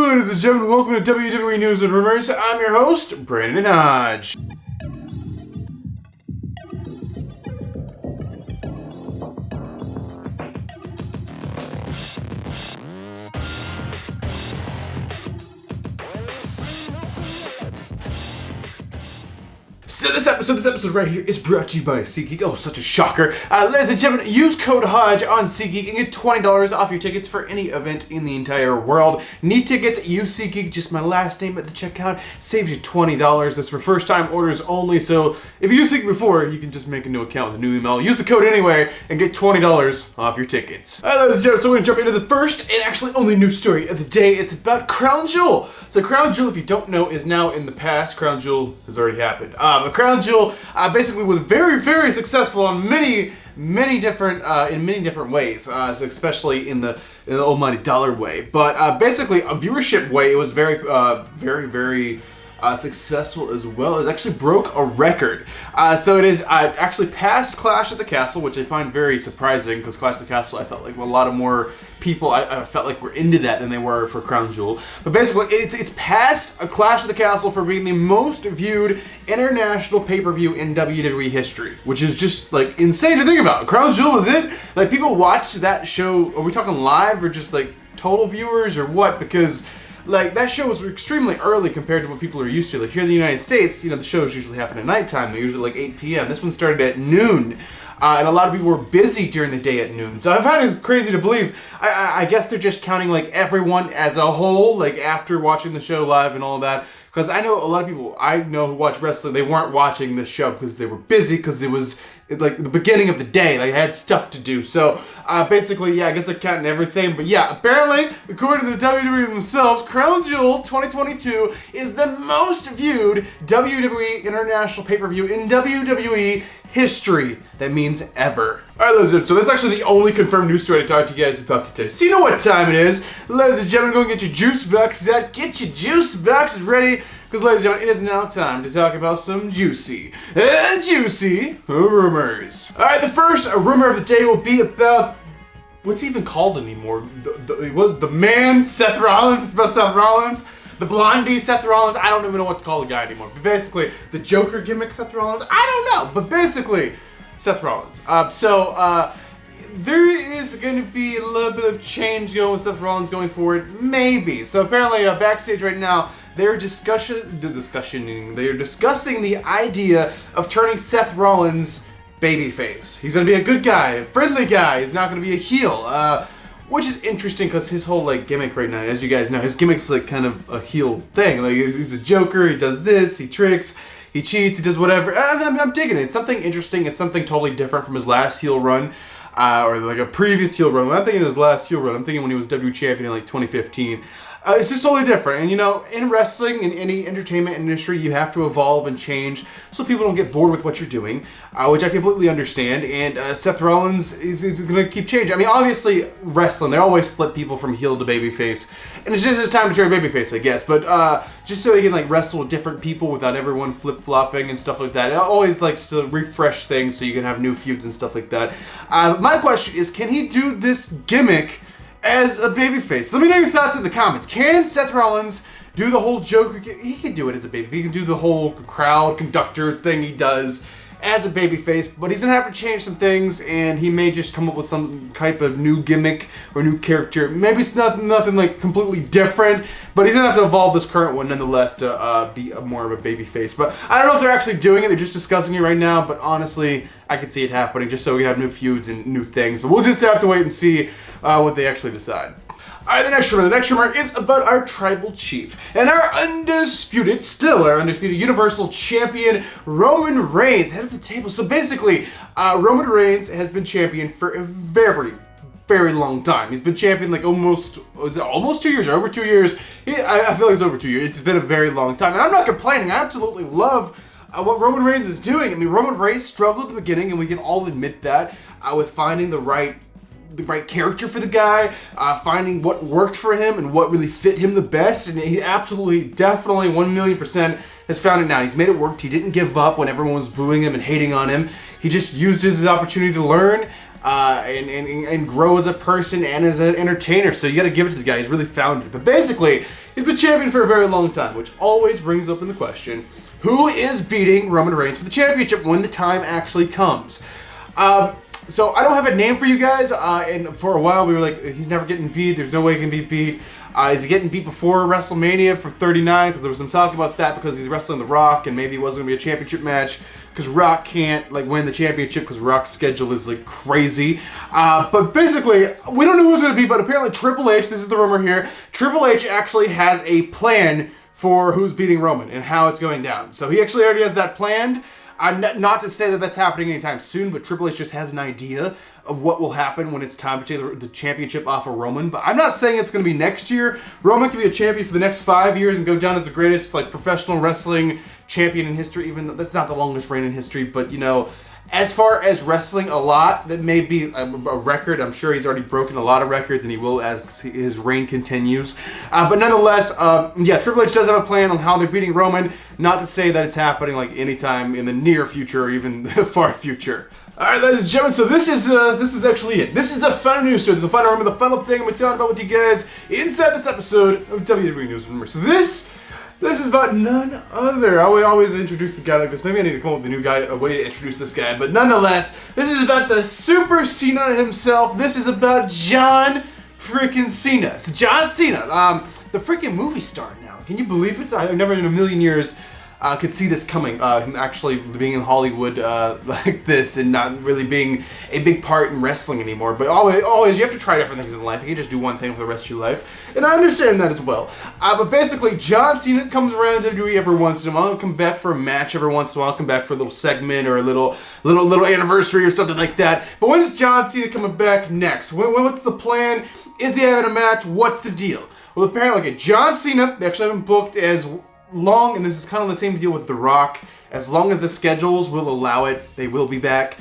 Ladies and gentlemen, welcome to WWE News and Rumors. I'm your host, Brandon Hodge. So this episode right here is brought to you by SeatGeek. Oh, such a shocker. Ladies and gentlemen, use code Hodge on SeatGeek and get $20 off your tickets for any event in the entire world. Need tickets? Use SeatGeek, just my last name at the checkout. Saves you $20. That's for first time orders only, so if you used SeatGeek before, you can just make a new account with a new email. Use the code anyway and get $20 off your tickets. Ladies and gentlemen, so we're going to jump into the first and actually only news story of the day. It's about Crown Jewel. So Crown Jewel, if you don't know, is now in the past. Crown Jewel has already happened. Crown Jewel basically was very, very successful on many different ways, so especially in the almighty dollar way. But basically, a viewership way, it was very successful as well. It actually broke a record. So it is actually past Clash at the Castle, which I find very surprising because Clash at the Castle, I felt like a lot of more people I felt like were into that than they were for Crown Jewel. But basically, it's past a Clash at the Castle for being the most viewed international pay-per-view in WWE history, which is just like insane to think about. Crown Jewel was it? Like, people watched that show. Are we talking live or just like total viewers or what? Because like, that show was extremely early compared to what people are used to. Like, here in the United States, you know, the shows usually happen at nighttime. They're usually like 8 p.m. This one started at noon. And a lot of people were busy during the day at noon. So I find it crazy to believe. I guess they're just counting, like, everyone as a whole, like, after watching the show live and all that. Because I know a lot of people I know who watch wrestling, they weren't watching this show because they were busy, because it was like the beginning of the day. Like, they had stuff to do. So basically, yeah, I guess they're counting everything. But yeah, apparently, according to the WWE themselves, Crown Jewel 2022 is the most viewed WWE international pay-per-view in WWE history. That means ever. Alright, ladies and gentlemen, so that's actually the only confirmed news story to talk to you guys about today. So you know what time it is. Ladies and gentlemen, go and get your juice boxes out. Get your juice boxes ready. Because, ladies and gentlemen, it is now time to talk about some juicy rumors. Alright, the first rumor of the day will be about, what's he even called anymore? It was the man, Seth Rollins. It's about Seth Rollins. The blondie, Seth Rollins. I don't even know what to call the guy anymore. But basically, the Joker gimmick, Seth Rollins. I don't know. But basically, Seth Rollins. There is going to be a little bit of change going with Seth Rollins going forward. Maybe. So apparently, backstage right now, they're discussing the idea of turning Seth Rollins babyface. He's going to be a good guy, a friendly guy. He's not going to be a heel. Which is interesting because his whole like gimmick right now, as you guys know, his gimmick's like kind of a heel thing. Like, he's a Joker, he does this, he tricks, he cheats, he does whatever. And I'm digging it. It's something interesting. It's something totally different from his last heel run, or like a previous heel run. When I'm thinking of his last heel run, I'm thinking when he was WWE champion in like 2015. It's just totally different. And you know, in wrestling, in any entertainment industry, you have to evolve and change so people don't get bored with what you're doing, which I completely understand. And Seth Rollins is going to keep changing. I mean, obviously, wrestling, they always flip people from heel to babyface. And it's just his time to turn babyface, I guess. But just so he can like wrestle with different people without everyone flip-flopping and stuff like that. I always like to refresh things so you can have new feuds and stuff like that. My question is, can he do this gimmick as a babyface? Let me know your thoughts in the comments. Can Seth Rollins do the whole Joker? He can do it as a baby. He can do the whole crowd conductor thing he does as a babyface, but he's gonna have to change some things, and he may just come up with some type of new gimmick or new character. Maybe it's nothing like completely different, but he's gonna have to evolve this current one nonetheless to be more of a babyface. But I don't know if they're actually doing it. They're just discussing it right now, but honestly, I could see it happening just so we have new feuds and new things. But we'll just have to wait and see what they actually decide. Alright, the next rumor is about our tribal chief and our undisputed Universal Champion, Roman Reigns, head of the table. So basically, Roman Reigns has been champion for a very, very long time. He's been champion like almost 2 years or over 2 years? I feel like it's over 2 years. It's been a very long time. And I'm not complaining. I absolutely love what Roman Reigns is doing. I mean, Roman Reigns struggled at the beginning, and we can all admit that, with finding the right character for the guy, finding what worked for him and what really fit him the best, and he absolutely, definitely, 1,000,000% has found it now. He's made it work. He didn't give up when everyone was booing him and hating on him. He just used his opportunity to learn and grow as a person and as an entertainer. So you got to give it to the guy. He's really found it. But basically, He's been champion for a very long time, which always brings up in the question, who is beating Roman Reigns for the championship when the time actually comes? So I don't have a name for you guys, and for a while we were like, he's never getting beat, there's no way he can be beat. Is he getting beat before WrestleMania for 39? Because there was some talk about that because he's wrestling The Rock and maybe it wasn't going to be a championship match because Rock can't win the championship because Rock's schedule is crazy. But basically, we don't know who it's going to be, but apparently Triple H, this is the rumor here, Triple H actually has a plan for who's beating Roman and how it's going down. So he actually already has that planned. Not to say that that's happening anytime soon, but Triple H just has an idea of what will happen when it's time to take the championship off of Roman. But I'm not saying it's going to be next year. Roman could be a champion for the next 5 years and go down as the greatest professional wrestling champion in history, even though that's not the longest reign in history. But, as far as wrestling a lot, that may be a record. I'm sure he's already broken a lot of records, and he will as his reign continues. But nonetheless, Triple H does have a plan on how they're beating Roman. Not to say that it's happening anytime in the near future or even the far future. All right, ladies and gentlemen, so this is actually it. This is the final news story, the final rumor, the final thing I'm going to talk about with you guys inside this episode of WWE News Rumor. So this is about none other. I always introduce the guy like this. Maybe I need to come up with a way to introduce this guy. But nonetheless, this is about the Super Cena himself. This is about John freaking Cena. So John Cena, the freaking movie star now. Can you believe it? I've never in a million years could see this coming. Him actually being in Hollywood like this and not really being a big part in wrestling anymore. But always, you have to try different things in life. You can't just do one thing for the rest of your life. And I understand that as well. But basically, John Cena comes around to WWE every once in a while. He'll come back for a match every once in a while. Come back for a little segment or a little anniversary or something like that. But when's John Cena coming back next? What's the plan? Is he having a match? What's the deal? Well, apparently, John Cena, they actually have him booked as long, and this is kind of the same deal with The Rock. As long as the schedules will allow it, they will be back.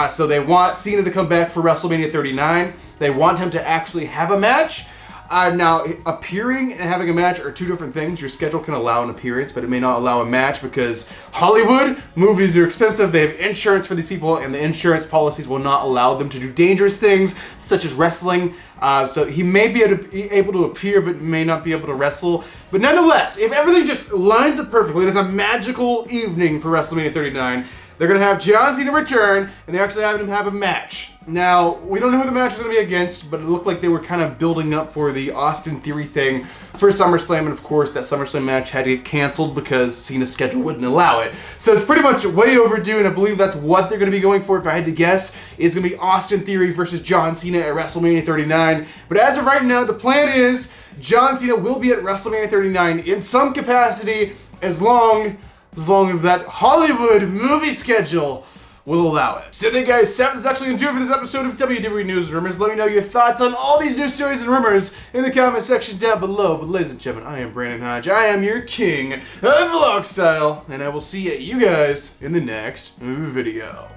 So they want Cena to come back for WrestleMania 39. They want him to actually have a match. Now, appearing and having a match are two different things. Your schedule can allow an appearance, but it may not allow a match because Hollywood movies are expensive. They have insurance for these people, and the insurance policies will not allow them to do dangerous things, such as wrestling. So he may be able to appear, but may not be able to wrestle. But nonetheless, if everything just lines up perfectly, and it's a magical evening for WrestleMania 39, they're going to have John Cena return, and they're actually having him have a match. Now, we don't know who the match is going to be against, but it looked like they were kind of building up for the Austin Theory thing for SummerSlam, and of course, that SummerSlam match had to get canceled because Cena's schedule wouldn't allow it. So it's pretty much way overdue, and I believe that's what they're going to be going for, if I had to guess, is going to be Austin Theory versus John Cena at WrestleMania 39. But as of right now, the plan is John Cena will be at WrestleMania 39 in some capacity as long as that Hollywood movie schedule will allow it. So there, guys, that's actually going to do it for this episode of WWE News Rumors. Let me know your thoughts on all these news stories and rumors in the comment section down below. But ladies and gentlemen, I am Brandon Hodge. I am your king of vlog style, and I will see you guys in the next video.